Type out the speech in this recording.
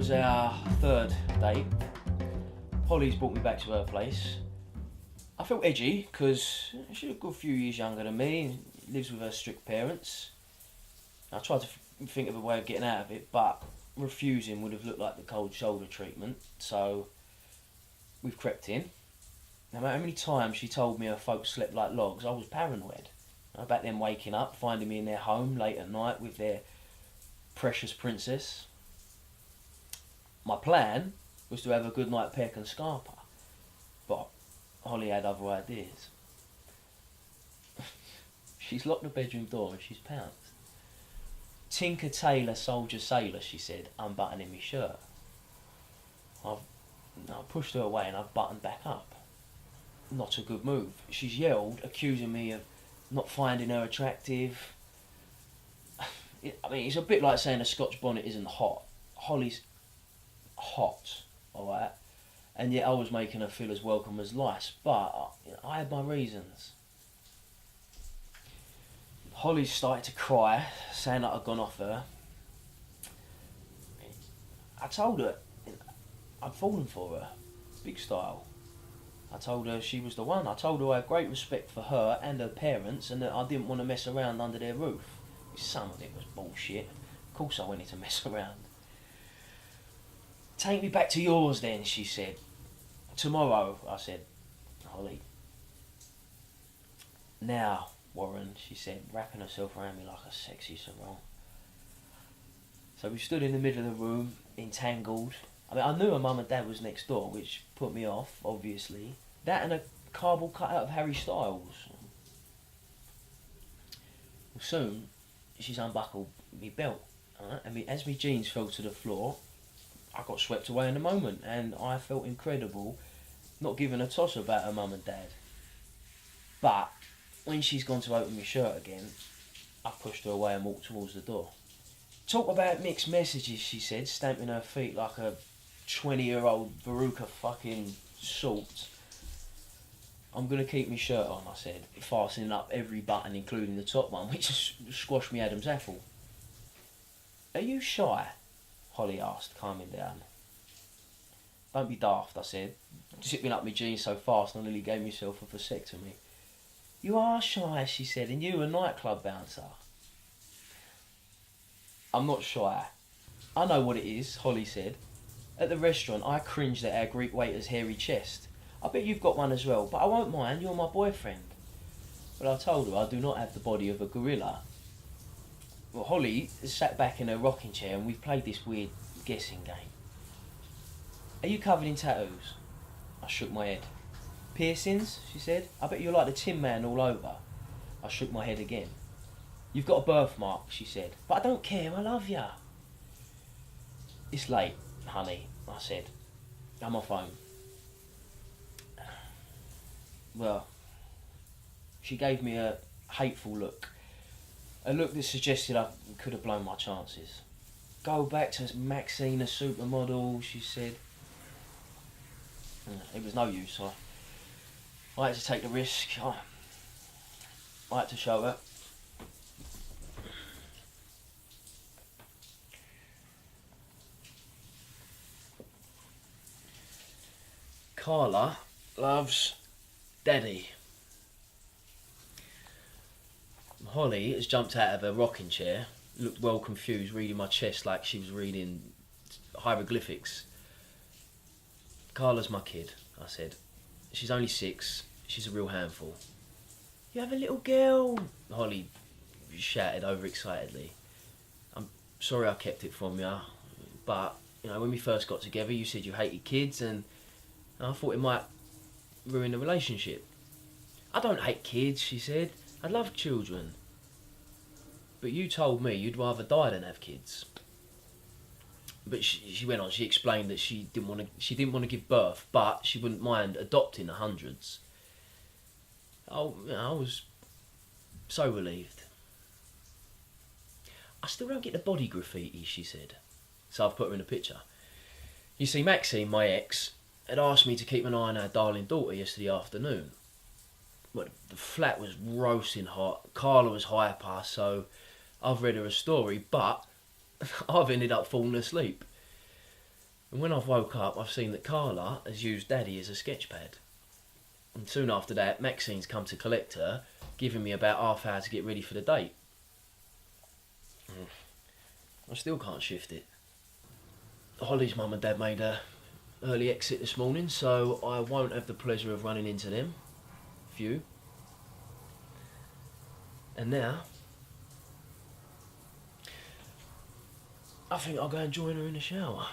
was our third date. Holly's brought me back to her place. I felt edgy because she's a good few years younger than me and lives with her strict parents. I tried to think of a way of getting out of it, but refusing would have looked like the cold shoulder treatment, so we've crept in. No matter how many times she told me her folks slept like logs, I was paranoid about them waking up, finding me in their home late at night with their precious princess. My plan was to have a good night peck and scarper, but Holly had other ideas. She's locked the bedroom door and she's pounced. Tinker, tailor, soldier, sailor, she said, unbuttoning my shirt. I pushed her away and I've buttoned back up. Not a good move. She's yelled, accusing me of not finding her attractive. I mean, it's a bit like saying a Scotch bonnet isn't hot. Holly's hot, alright? And yet I was making her feel as welcome as lice, but I had my reasons. Holly started to cry, saying that I'd gone off her. I told her I'd fallen for her, big style. I told her she was the one. I told her I had great respect for her and her parents and that I didn't want to mess around under their roof. Some of it was bullshit. Of course I wanted to mess around. Take me back to yours then, she said. Tomorrow, I said. Holly. Now, Warren, she said, wrapping herself around me like a sexy sarong. So we stood in the middle of the room, entangled. I mean, I knew her mum and dad was next door, which put me off, obviously. That and a cardboard cutout of Harry Styles. Well, soon, she's unbuckled me belt. Right? And as my jeans fell to the floor, I got swept away in a moment, and I felt incredible, not giving a toss about her mum and dad. But when she's gone to open my shirt again, I pushed her away and walked towards the door. Talk about mixed messages, she said, stamping her feet like a 20-year-old Veruca fucking salt. I'm going to keep my shirt on, I said, fastening up every button, including the top one, which squashed me Adam's apple. Are you shy? Holly asked, calming down. Don't be daft, I said, zipping up my jeans so fast I nearly gave myself a vasectomy. You are shy, she said, and you a nightclub bouncer. I'm not shy. I know what it is, Holly said. At the restaurant, I cringed at our Greek waiter's hairy chest. I bet you've got one as well, but I won't mind, you're my boyfriend. But I told her I do not have the body of a gorilla. Well, Holly sat back in her rocking chair and we've played this weird guessing game. Are you covered in tattoos? I shook my head. Piercings? She said. I bet you're like the Tin Man all over. I shook my head again. You've got a birthmark, she said. But I don't care, I love ya. It's late, honey, I said. I'm off home. Well, she gave me a hateful look. A look that suggested I could have blown my chances. Go back to Maxine, a supermodel, she said. It was no use. I had to take the risk. I had to show her. Carla loves Daddy. Holly has jumped out of her rocking chair, looked well confused, reading my chest like she was reading hieroglyphics. Carla's my kid, I said. She's only 6. She's a real handful. You have a little girl, Holly shouted overexcitedly. I'm sorry I kept it from you, but when we first got together, you said you hated kids, and I thought it might ruin the relationship. I don't hate kids, she said. I love children. But you told me you'd rather die than have kids. But she went on, she explained that she didn't want to give birth, but she wouldn't mind adopting the hundreds. I was so relieved. I still don't get the body graffiti, she said. So I've put her in a picture. You see, Maxine, my ex, had asked me to keep an eye on our darling daughter yesterday afternoon. Well, the flat was roasting hot. Carla was hyper, so I've read her a story, but I've ended up falling asleep. And when I've woke up, I've seen that Carla has used Daddy as a sketch pad. And soon after that, Maxine's come to collect her, giving me about half hour to get ready for the date. I still can't shift it. Holly's mum and dad made a early exit this morning, so I won't have the pleasure of running into them. Few. And now, I think I'll go and join her in the shower.